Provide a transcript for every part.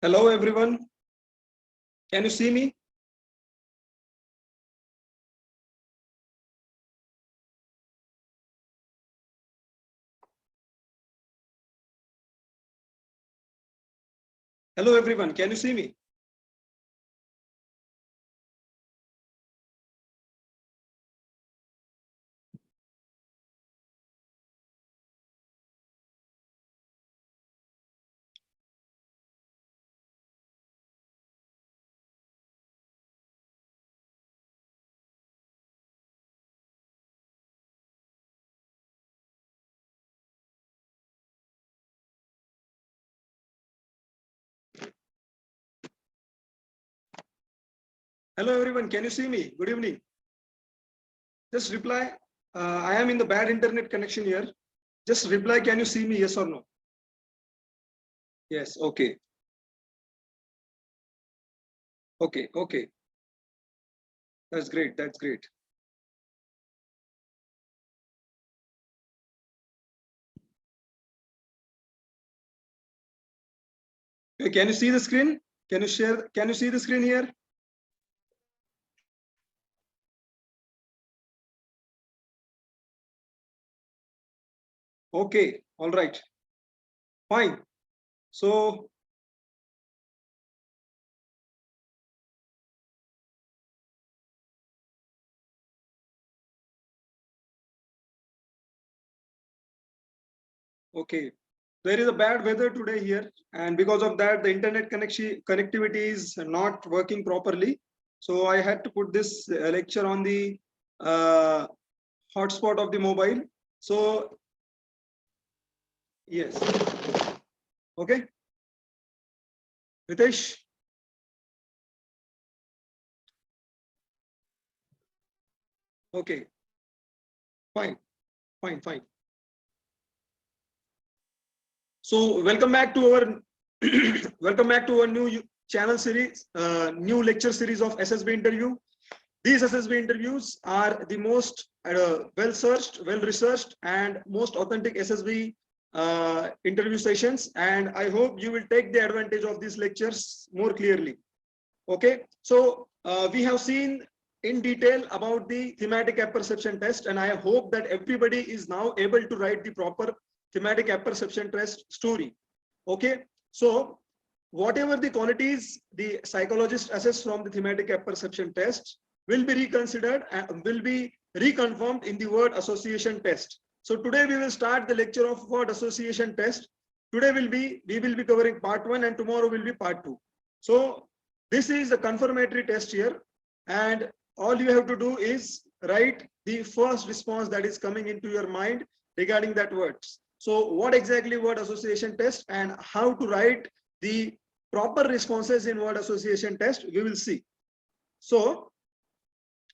Hello everyone. Can you see me? Hello everyone. Can you see me? Hello everyone. Can you see me? Good evening. Just reply. I am in the bad internet connection here. Just reply. Can you see me? Yes or no? Yes. Okay. Okay. Okay. That's great. That's great. Okay, can you see the screen? Can you share? Can you see the screen here? Okay. All right. Fine. So okay. There is a bad weather today here, and because of that, the internet connectivity is not working properly. So I had to put this lecture on the uh, hotspot of the mobile. So yes. Okay. Ritesh. Okay. Fine. Fine. Fine. So welcome back to our welcome back to our new channel series, new lecture series of SSB interview. These SSB interviews are the most well searched, well researched, and most authentic SSB interview sessions. And I hope you will take the advantage of these lectures more clearly. Okay, so we have seen in detail about the thematic apperception test, and I hope that everybody is now able to write the proper thematic apperception test story. Okay, so whatever the qualities the psychologist assess from the thematic apperception test will be reconsidered and will be reconfirmed in the word association test. So today we will start the lecture of word association test. Today we will be covering part 1 and tomorrow will be part 2. So this is a confirmatory test here, and all you have to do is write the first response that is coming into your mind regarding that word. So what exactly word association test and how to write the proper responses in word association test, we will see. So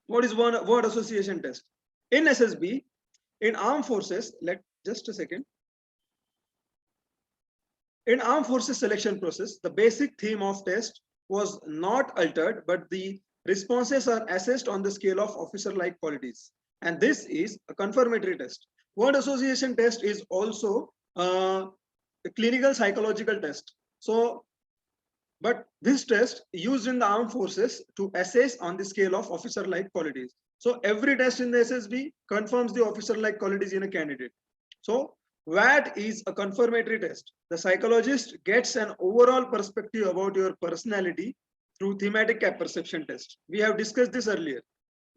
what is word association test? In SSB, in armed forces, just a second. In armed forces selection process, the basic theme of test was not altered, but the responses are assessed on the scale of officer-like qualities. And this is a confirmatory test. Word association test is also a clinical psychological test. So, but this test used in the armed forces to assess on the scale of officer-like qualities. So every test in the SSB confirms the officer-like qualities in a candidate. So WAT is a confirmatory test. The psychologist gets an overall perspective about your personality through thematic apperception test. We have discussed this earlier.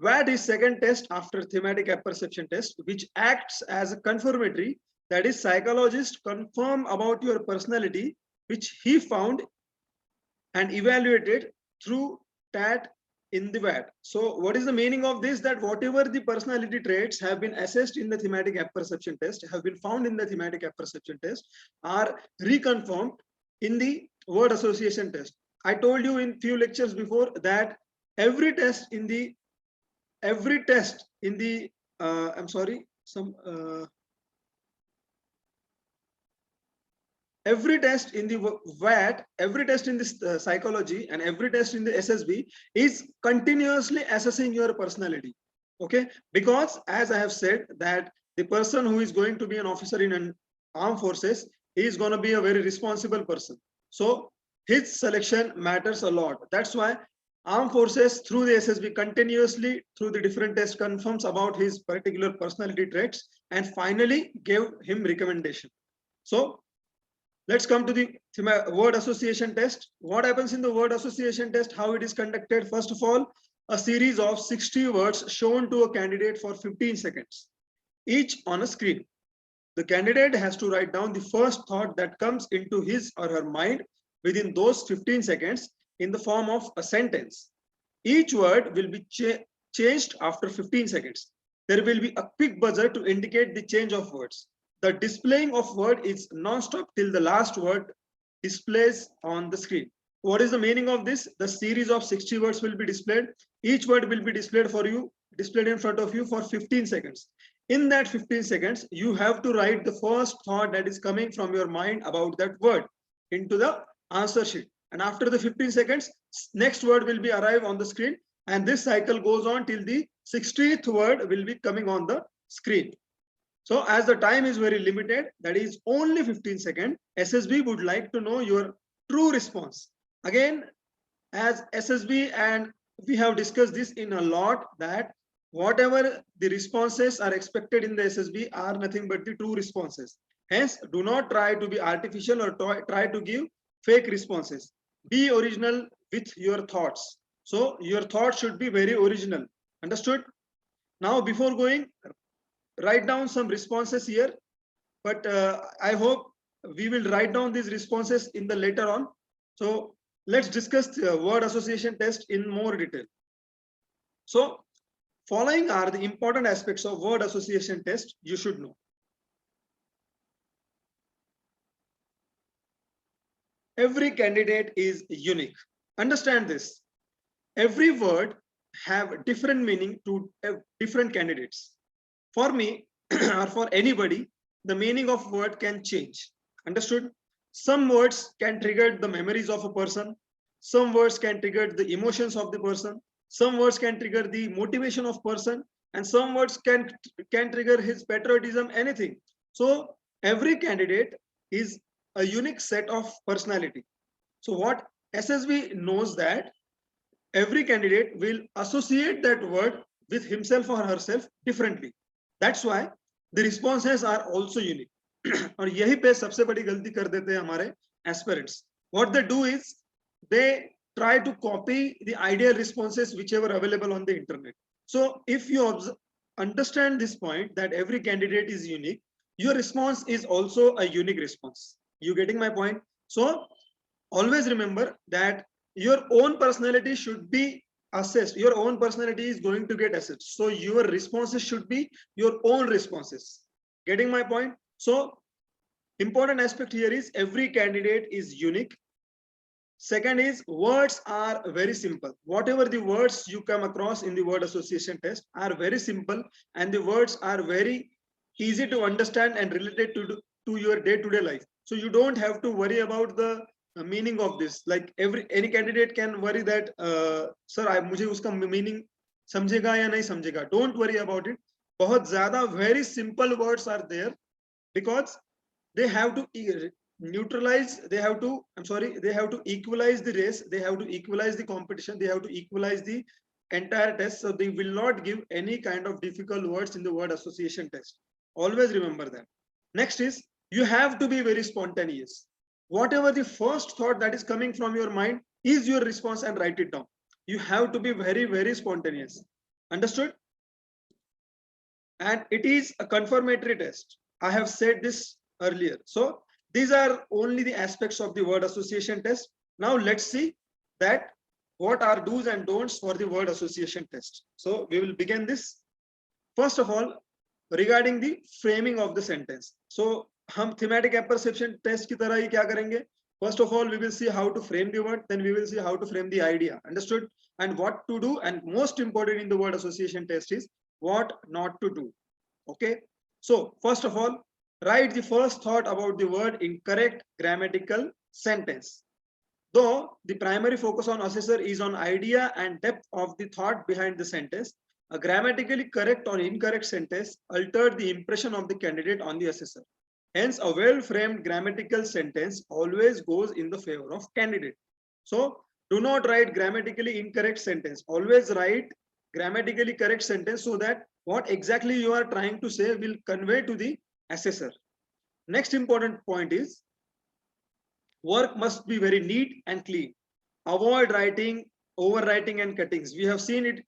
WAT is second test after thematic apperception test, which acts as a confirmatory. That is, psychologist confirm about your personality, which he found and evaluated through TAT in the WAT. So what is the meaning of this? That whatever the personality traits have been assessed in the thematic apperception test, have been found in the thematic apperception test, are reconfirmed in the word association test. I told you in few lectures before that every test in the I'm sorry, every test in the WAT, every test in this psychology, and every test in the SSB is continuously assessing your personality. Okay, because as I have said that the person who is going to be an officer in an armed forces is going to be a very responsible person. So his selection matters a lot. That's why armed forces through the SSB continuously through the different tests confirms about his particular personality traits and finally gave him recommendation. So let's come to the word association test. What happens in the word association test, how it is conducted? First of all, a series of 60 words shown to a candidate for 15 seconds, each on a screen. The candidate has to write down the first thought that comes into his or her mind within those 15 seconds in the form of a sentence. Each word will be changed after 15 seconds. There will be a quick buzzer to indicate the change of words. The displaying of word is non-stop till the last word displays on the screen. What is the meaning of this? The series of 60 words will be displayed. Each word will be displayed for you, displayed in front of you for 15 seconds. In that 15 seconds, you have to write the first thought that is coming from your mind about that word into the answer sheet. And after the 15 seconds, next word will be arrive on the screen. And this cycle goes on till the 60th word will be coming on the screen. So as the time is very limited, that is only 15 seconds, SSB would like to know your true response. Again, as SSB, and we have discussed this in a lot, that whatever the responses are expected in the SSB are nothing but the true responses. Hence, do not try to be artificial or try to give fake responses. Be original with your thoughts. So your thoughts should be very original. Understood? Now, before going, write down some responses here, but I hope we will write down these responses in the later on. So let's discuss the word association test in more detail. So following are the important aspects of word association test you should know. Every candidate is unique. Understand this. Every word have different meaning to different candidates. For me or for anybody, the meaning of word can change. Understood? Some words can trigger the memories of a person. Some words can trigger the emotions of the person. Some words can trigger the motivation of person, and some words can trigger his patriotism, anything. So every candidate is a unique set of personality. So what SSB knows that every candidate will associate that word with himself or herself differently. That's why the responses are also unique. और यही पे सबसे बड़ी गलती कर देते हैं हमारे aspirants. What they do is they try to copy the ideal responses whichever available on the internet. So if you understand this point that every candidate is unique, your response is also a unique response. You getting my point? So always remember that your own personality should be assessed. Your own personality is going to get assessed. So your responses should be your own responses. Getting my point? So important aspect here is every candidate is unique. Second is words are very simple. Whatever the words you come across in the word association test are very simple, and the words are very easy to understand and related to your day-to-day life. So you don't have to worry about the meaning of this. Like any candidate can worry that sir मुझे उसका meaning समझेगा या नहीं समझेगा. Don't worry about it. बहुत ज़्यादा very simple words are there, because they have to neutralize, they have to equalize the race, they have to equalize the competition, they have to equalize the entire test. So they will not give any kind of difficult words in the word association test. Always remember that. Next is you have to be very spontaneous. Whatever the first thought that is coming from your mind is your response, and write it down. You have to be very, very spontaneous. Understood? And it is a confirmatory test. I have said this earlier. So these are only the aspects of the word association test. Now let's see that what are do's and don'ts for the word association test. So we will begin this. First of all, regarding the framing of the sentence. So हम thematic apperception test की तरह ही क्या करेंगे? First of all, we will see how to frame the word, then we will see how to frame the idea. Understood? And what to do, and most important in the word association test is what not to do. Okay? So first of all, write the first thought about the word in correct grammatical sentence. Though the primary focus on assessor is on idea and depth of the thought behind the sentence, a grammatically correct or incorrect sentence altered the impression of the candidate on the assessor. Hence, a well-framed grammatical sentence always goes in the favor of candidate. So, do not write grammatically incorrect sentence. Always write grammatically correct sentence so that what exactly you are trying to say will convey to the assessor. Next important point is work must be very neat and clean. Avoid writing, overwriting, and cuttings. We have seen it.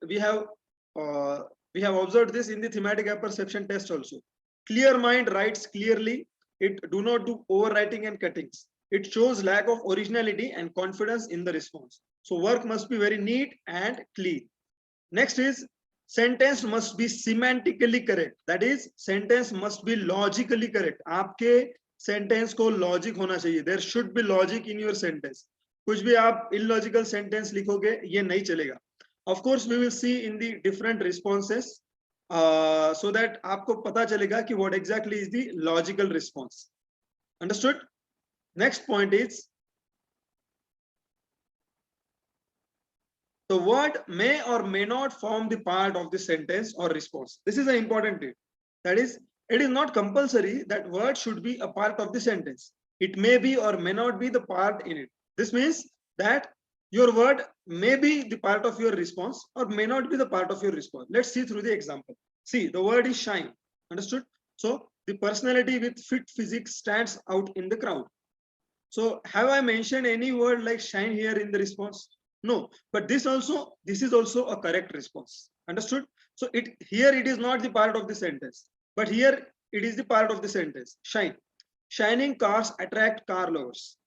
Uh, we have observed this in the thematic apperception test also. Clear mind writes clearly. It do not do overwriting and cuttings. It shows lack of originality and confidence in the response. So work must be very neat and clean. Next is sentence must be semantically correct. That is, sentence must be logically correct. आपके sentence को logic होना चाहिए. There should be logic in your sentence. कुछ भी आप illogical sentence लिखोगे ये नहीं चलेगा. Of course, we will see in the different responses so that आपको पता चलेगा कि what exactly is the logical response. Understood? Next point is the word may or may not form the part of the sentence or response. This is an important thing. That is, it is not compulsory that word should be a part of the sentence. It may be or may not be the part in it. This means that your word may be the part of your response or may not be the part of your response. Let's see through the example. See, the word is shine. Understood? So the personality with fit physique stands out in the crowd. So have I mentioned any word like shine here in the response? No, but this is also a correct response. Understood? So here it is not the part of the sentence, but here it is the part of the sentence. Shine. Shining cars attract car lovers.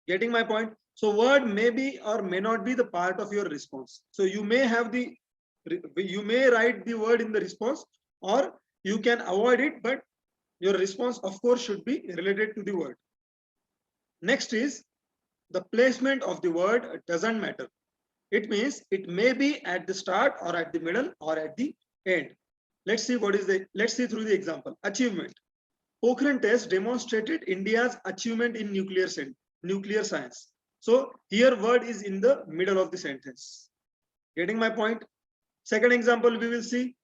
Getting my point? So word may be or may not be the part of your response. So you may write the word in the response, or you can avoid it, but your response of course should be related to the word. Next is the placement of the word doesn't matter. It means it may be at the start or at the middle or at the end. Let's see through the example. Achievement. Pokhran test demonstrated India's achievement in nuclear science. So here word is in the middle of the sentence. Getting my point? Second example we will see.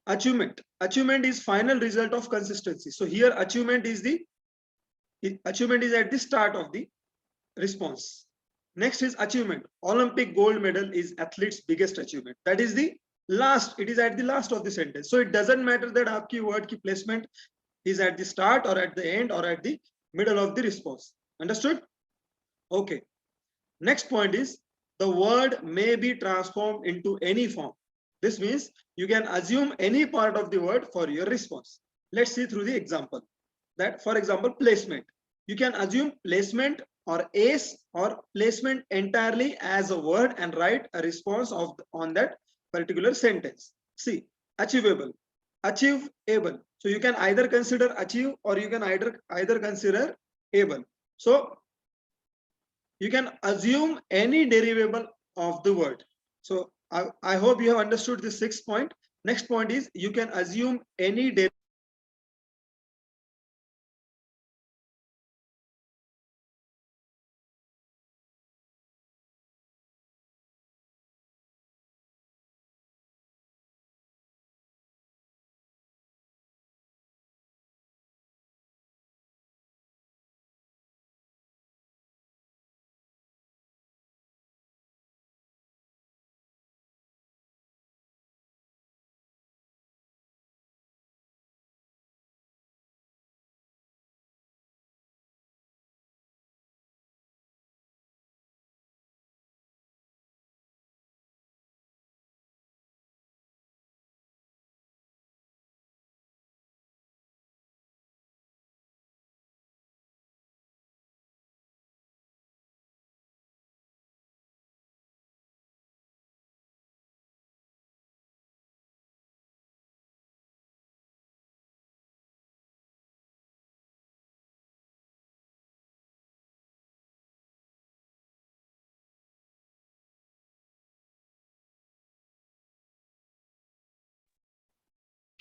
Achievement. Achievement is final result of consistency. So here achievement is at the start of the response. Next is achievement. Olympic gold medal is athlete's biggest achievement. That is the last. It is at the last of the sentence. So it doesn't matter that आपकी word की placement is at the start or at the end or at the middle of the response. Understood? Okay. Next point is the word may be transformed into any form. This means you can assume any part of the word for your response. Let's see through the example. That, for example, placement. You can assume placement or ace or placement entirely as a word and write a response on that particular sentence. See, achievable, achievable. So you can either consider achieve or you can either consider able. So you can assume any derivable of the word. So I hope you have understood the sixth point. Next point is you can assume any derivable.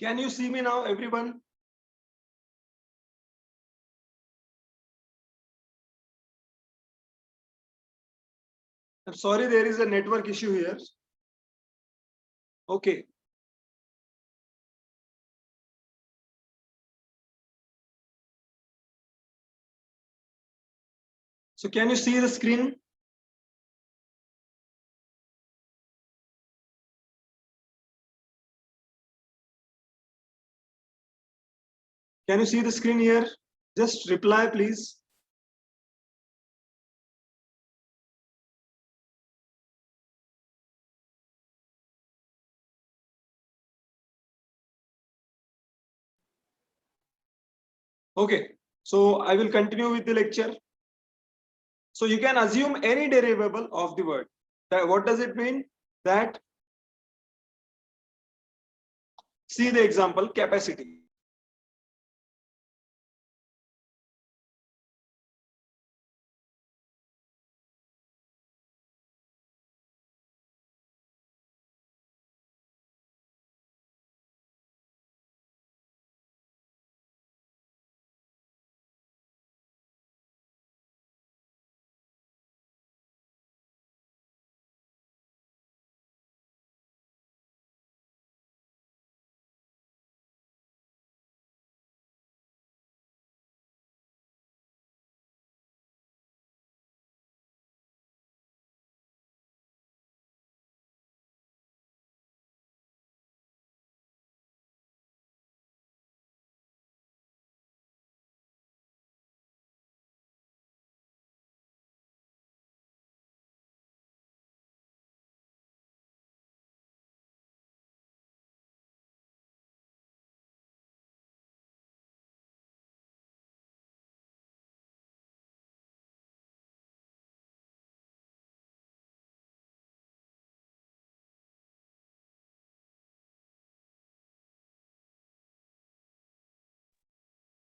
Can you see me now, everyone? I'm sorry, there is a network issue here. Okay. So can you see the screen? Can you see the screen here? Just reply, please. Okay, so I will continue with the lecture. So you can assume any derivable of the word. That, what does it mean? That, see the example, capacity.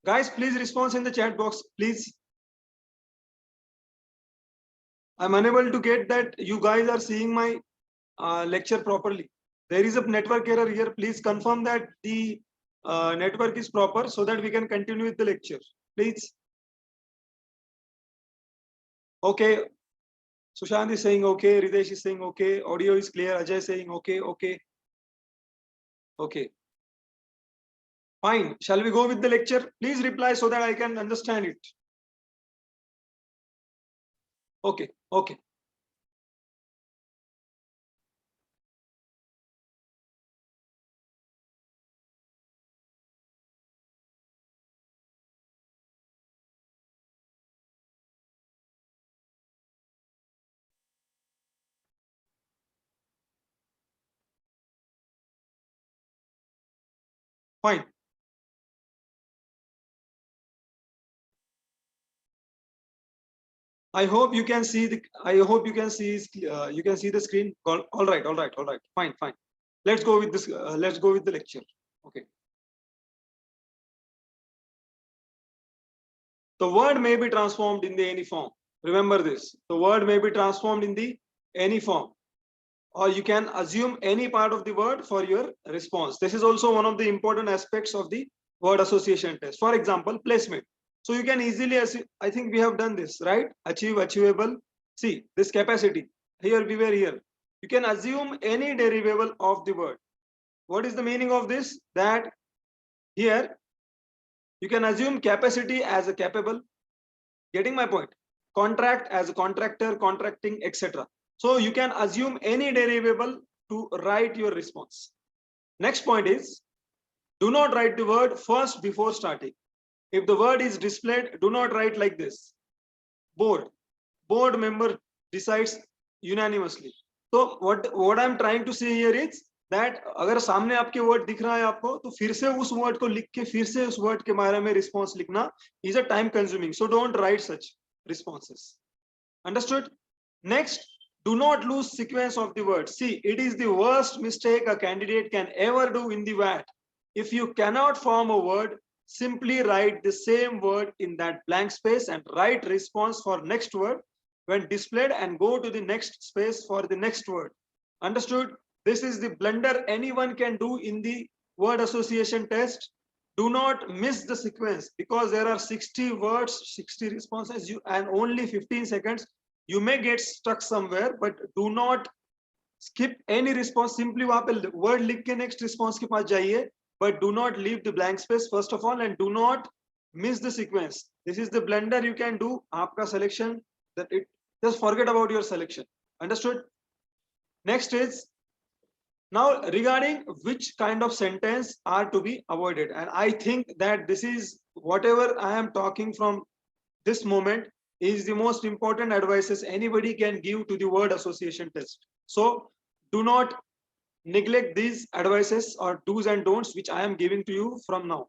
Guys, please respond in the chat box, please. I'm unable to get that you guys are seeing my lecture properly. There is a network error here. Please confirm that the network is proper so that we can continue with the lecture. Please. Okay. Sushant is saying okay. Ridesh is saying okay. Audio is clear. Ajay is saying okay. Okay. Okay. Fine. Shall we go with the lecture? Please reply so that I can understand it. Okay. Okay. Fine. I hope you can see the. I hope you can see. You can see the screen. All right. All right. All right. Fine. Fine. Let's go with this. Let's go with the lecture. Okay. The word may be transformed in the any form. Remember this. The word may be transformed in the any form, or you can assume any part of the word for your response. This is also one of the important aspects of the word association test. For example, placement. So you can easily assume, I think we have done this, right? Achieve, achievable. See, this capacity. Here we were here. You can assume any derivable of the word. What is the meaning of this? That here you can assume capacity as a capable. Getting my point? Contract as a contractor, contracting, etc. So you can assume any derivable to write your response. Next point is, do not write the word first before starting. If the word is displayed, do not write like this. Board. Board member decides unanimously. So what I'm trying to say here is that अगर सामने आपके word दिख रहा है आपको तो फिर से उस वर्ड को लिख के फिर से उस वर्ड के बारे में रिस्पॉन्स लिखना is a time consuming. So don't write such responses. Understood? Next, do not lose sequence of the word. See, it is the worst mistake a candidate can ever do in the VAT. If you cannot form a word, simply write the same word in that blank space and write response for next word when displayed and go to the next space for the next word. Understood? This is the blunder anyone can do in the word association test. Do not miss the sequence because there are 60 words, 60 responses, and only 15 seconds. You may get stuck somewhere, but do not skip any response. Simply वहाँ पे word लिख के next response के पास जाइए, but do not leave the blank space first of all, and do not miss the sequence. This is the blunder you can do. आपका selection That it just forget about your selection. Understood? Next is now regarding which kind of sentence are to be avoided, and I think that this is whatever I am talking from this moment is the most important advices anybody can give to the word association test. So do not neglect these advices or do's and don'ts which I am giving to you from now.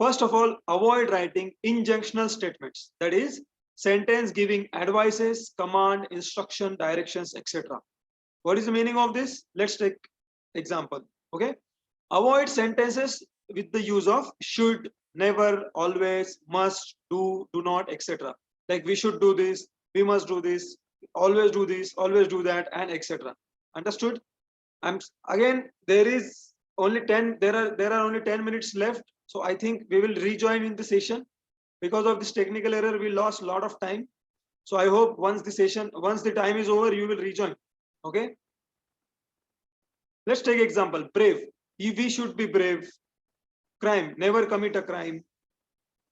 First of all, avoid writing injunctional statements. That is, sentence giving advices, command, instruction, directions, etc. What is the meaning of this? Let's take example. Okay. Avoid sentences with the use of should, never, always, must, do not, etc. Like we should do this, we must do this, always do that, and etc. Understood? I'm again there is only 10 there are only 10 minutes left, so I think we will rejoin in the session. Because of this technical error we lost a lot of time, so I hope once the time is over you will rejoin. Okay, let's take example. Brave, if we should be brave. Crime, never commit a crime.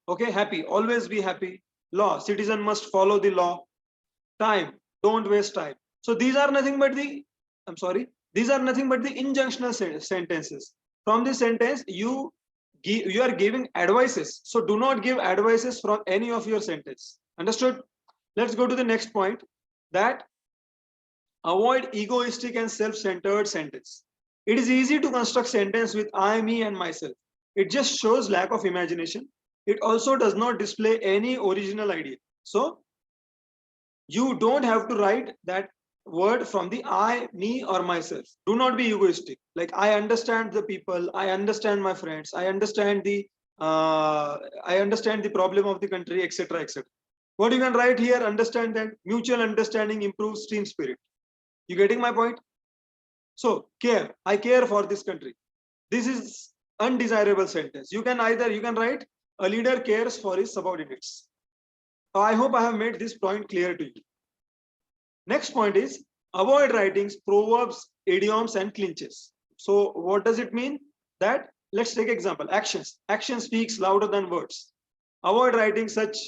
Okay, happy, always be happy. Law, citizen must follow the law. Time, don't waste time. So these are nothing but the these are nothing but the injunctional sentences. From this sentence you are giving advices, so do not give advices from any of your sentence. Understood? Let's go to the next point, that avoid egoistic and self-centered sentence. It is easy to construct sentence with I, me, and myself. It just shows lack of imagination. It also does not display any original idea. So you don't have to write that word from the I, me, or myself. Do not be egoistic. Like I understand the people, I understand my friends, I understand the problem of the country, etc., etc. What you can write here, understand that mutual understanding improves team spirit. You getting my point? So care, I care for this country. This is undesirable sentence. You can write a leader cares for his subordinates. I hope I have made this point clear to you. Next point is avoid writings, proverbs, idioms, and clinches. So what does it mean? That let's take example. Actions. Action speaks louder than words. Avoid writing such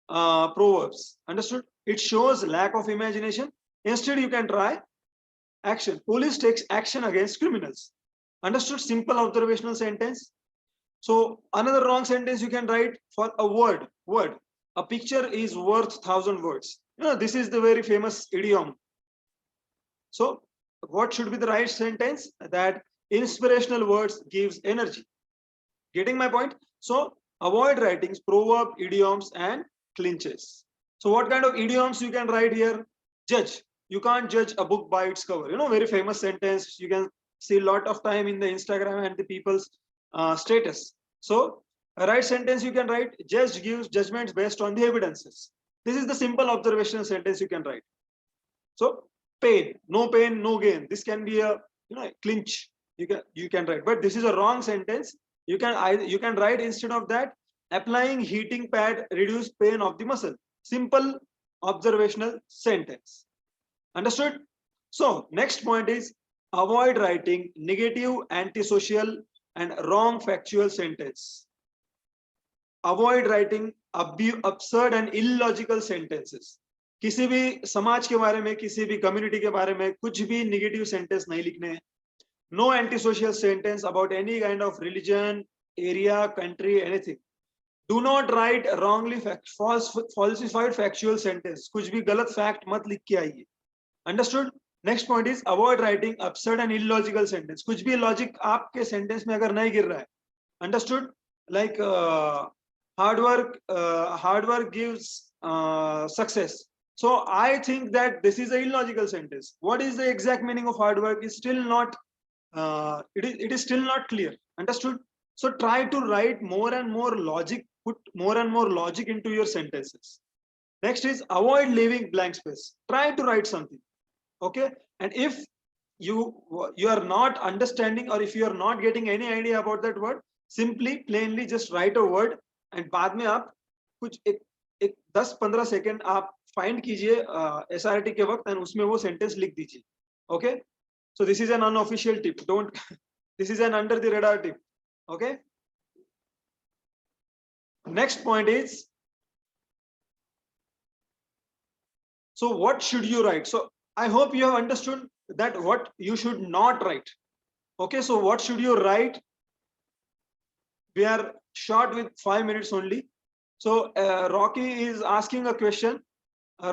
proverbs. Understood? It shows lack of imagination. Instead, you can try action. Police takes action against criminals. Understood? Simple observational sentence. So another wrong sentence you can write for a word. A picture is worth 1,000 words. This is the very famous idiom. So what should be the right sentence? That inspirational words gives energy. Getting my point? So avoid writings, proverb, idioms, and clinches. So what kind of idioms you can write here? Judge. You can't judge a book by its cover. Very famous sentence. You can see a lot of time in the Instagram and the people's status. So a right sentence you can write, judge gives judgments based on the evidences. This is the simple observational sentence you can write. So pain, no gain. This can be a clinch. You can write, but this is a wrong sentence. You can write instead of that, applying heating pad reduce pain of the muscle. Simple observational sentence. Understood? So next point is avoid writing negative, antisocial, and wrong factual sentence. Avoid writing absurd and illogical sentences. किसी भी समाज के बारे में, किसी भी community के बारे में कुछ भी नेगेटिव सेंटेंस नहीं लिखने हैं. No antisocial sentence about any kind of religion, area, country, anything. Do not write wrongly falsified factual sentence. कुछ भी गलत fact मत लिख के आइए. Understood? Next point is avoid writing absurd and illogical sentence. कुछ भी logic आपके sentence में अगर नहीं गिर रहा है. Understood? Like hard work gives success. So I think that this is an illogical sentence. What is the exact meaning of hard work is still not it is still not clear. Understood? So try to write more and more logic, put more and more logic into your sentences. Next is avoid leaving blank space. Try to write something. Okay, and if you are not understanding or if you are not getting any idea about that word, simply plainly just write a word and बाद में आप कुछ एक 10-15 second आप find कीजिए SRT के वक्त and उसमें वो सेंटेंस लिख दीजिए. Okay, so this is an unofficial tip. Don't this is an under the radar tip. Okay, next point is So what should you write? So I hope you have understood that what you should not write. Okay, so what should you write? We are short with 5 minutes only. So Rocky is asking a question.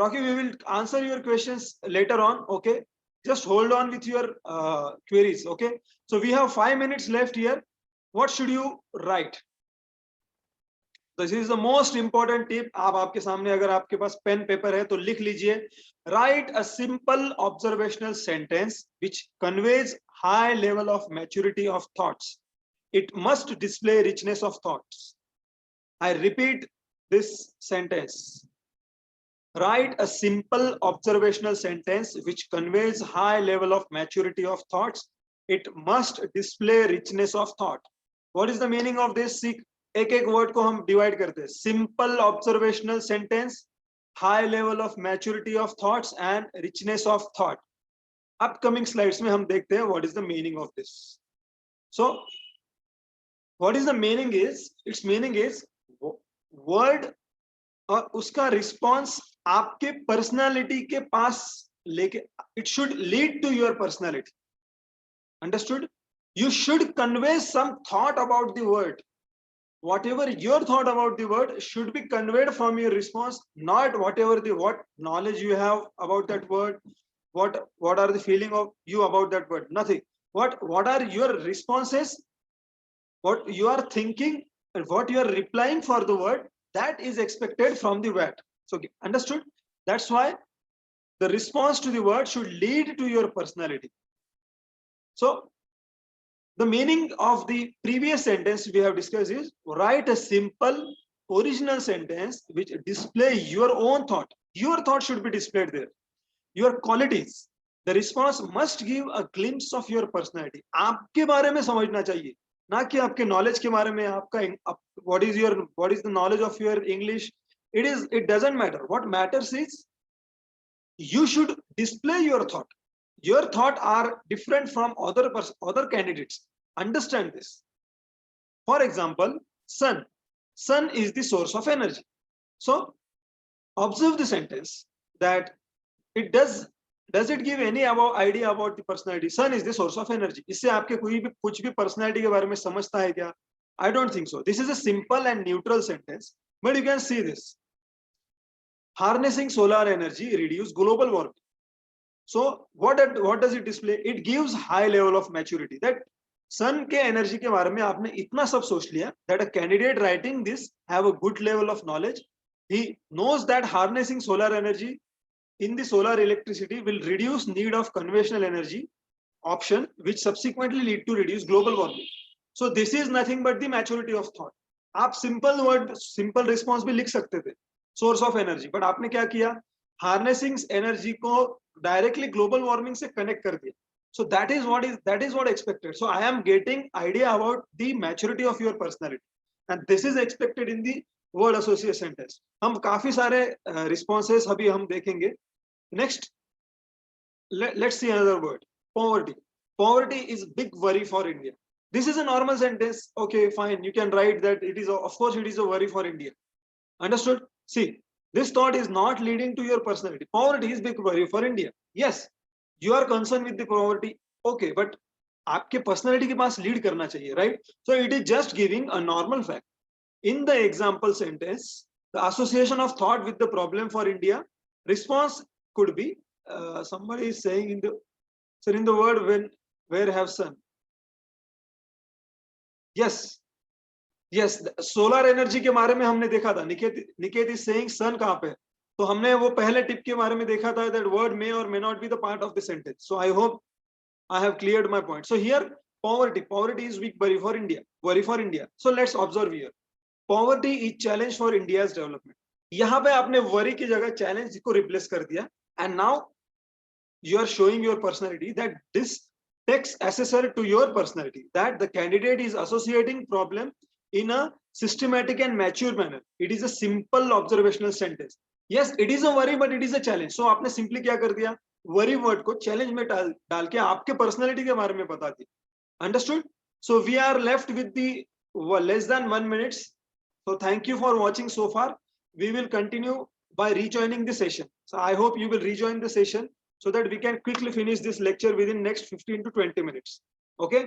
Rocky, we will answer your questions later on. Okay, just hold on with your queries. Okay, so we have 5 minutes left here. What should you write? This is the most important tip. आप आपके सामने अगर आपके पास pen paper है तो लिख लीजिए. Right a simple observational sentence which conveys high level of maturity of thoughts. It must display richness of thoughts. I repeat this sentence. Write a simple observational sentence which conveys high level of maturity of thoughts. It must display richness of thought. What is the meaning of this? एक एक word को हम divide करते हैं. Simple observational sentence, high level of maturity of thoughts and richness of thought. Upcoming slides में हम देखते हैं what is the meaning of this. So what is the meaning is, its meaning is word और उसका response आपके personality के पास लेके, it should lead to your personality. Understood? You should convey some thought about the word. Whatever your thought about the word should be conveyed from your response, not whatever the what knowledge you have about that word, what are the feeling of you about that word. Nothing. What are your responses, what you are thinking, and what you are replying for the word, that is expected from the word. So understood? That's why the response to the word should lead to your personality. So the meaning of the previous sentence we have discussed is write a simple original sentence which display your own thought. Your thought should be displayed there. Your qualities. The response must give a glimpse of your personality. आपके बारे में समझना चाहिए, ना कि आपके knowledge के बारे में. आपका what is the knowledge of your English? It doesn't matter. What matters is you should display your thought. Your thought are different from other candidates. Understand this. For example, sun. Sun is the source of energy. So observe the sentence that it does it give any idea about the personality? Sun is the source of energy. इससे आपके कुछ भी personality के बारे में समझता है क्या? I don't think so. This is a simple and neutral sentence, but you can see this. Harnessing solar energy reduce global warming. So what does it display? It gives high level of maturity. That सन के energy के बारे में आपने इतना सब सोच लिया that a candidate writing this have a good level of knowledge. He knows that harnessing solar energy in the solar electricity will reduce need of conventional energy option, which subsequently lead to reduce global warming. So this is nothing but the maturity of thought. आप simple word, simple response भी लिख सकते थे, source of energy, but आपने क्या किया? Harnessing energy को directly global warming से कनेक्ट कर दिया. So that is what expected. So I am getting idea about the maturity of your personality, and this is expected in the word association sentence. हम काफी सारे responses अभी हम देखेंगे. Next, let's see another word. Poverty. Poverty is big worry for India. This is a normal sentence. Okay, fine. You can write that it is of course it is a worry for India. Understood? See, this thought is not leading to your personality. Poverty is big worry for India. Yes. You are concerned with the poverty, okay, but आपके personality के पास lead करना चाहिए, right? So it is just giving a normal fact. In the example sentence, the association of thought with the problem for India, response could be somebody is saying in the word where have sun. Yes, solar energy के बारे में हमने देखा था. Niket is saying sun कहाँ पे? तो हमने वो पहले टिप के बारे में देखा था that word may or may not be the part of the sentence. So I hope I have cleared my point. So here poverty is big worry for India. So let's observe here. Poverty is challenge for India's development. यहाँ पे आपने worry की जगह challenge को replace कर दिया, and now you are showing your personality that this takes accessor to your personality, that the candidate is associating problem in a systematic and mature manner. It is a simple observational sentence. Yes, it is a worry, but it is a challenge. So आपने simply क्या कर दिया? Worry word को challenge में डाल के आपके personality के बारे में बता दिया. Understood? So we are left with the less than 1 minute. So thank you for watching so far. We will continue by rejoining the session. So I hope you will rejoin the session so that we can quickly finish this lecture within next 15 to 20 minutes. Okay.